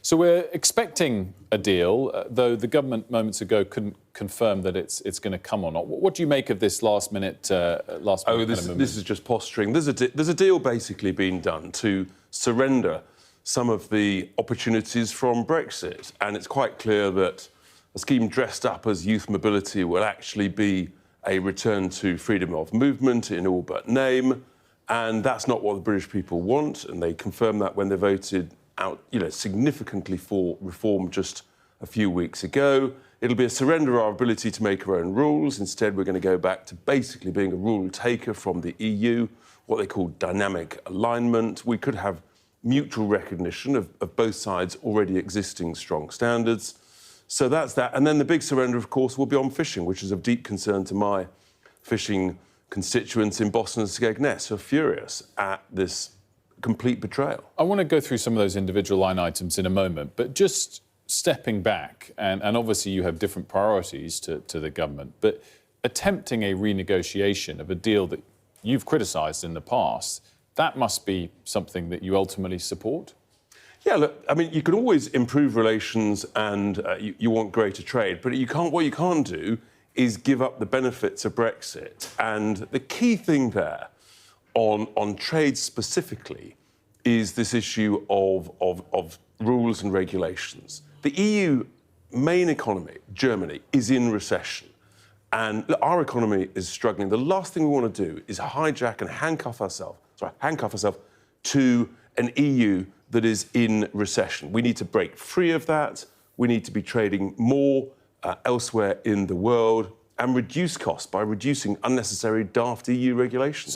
So we're expecting a deal, though the government moments ago couldn't confirm that it's going to come or not. What do you make of this last minute this is just posturing. There's a deal basically being done to surrender some of the opportunities from Brexit, and it's quite clear that a scheme dressed up as youth mobility will actually be a return to freedom of movement in all but name, and that's not what the British people want, and they confirmed that when they voted out, significantly for reform just a few weeks ago. It'll be a surrender of our ability to make our own rules. Instead, we're going to go back to basically being a rule taker from the EU, what they call dynamic alignment. We could have mutual recognition of both sides' already existing strong standards. So that's that. And then the big surrender, of course, will be on fishing, which is of deep concern to my fishing constituents in Boston and Skegness, who are furious at this complete betrayal. I want to go through some of those individual line items in a moment, but just stepping back, and obviously you have different priorities to the government, but attempting a renegotiation of a deal that you've criticised in the past, that must be something that you ultimately support? Yeah, look, I mean, you can always improve relations and you want greater trade, but what you can't do is give up the benefits of Brexit. And the key thing there on trade specifically is this issue of rules and regulations. The EU main economy, Germany, is in recession. And our economy is struggling. The last thing we want to do is hijack and handcuff ourselves to an EU that is in recession. We need to break free of that. We need to be trading more elsewhere in the world and reduce costs by reducing unnecessary daft EU regulations.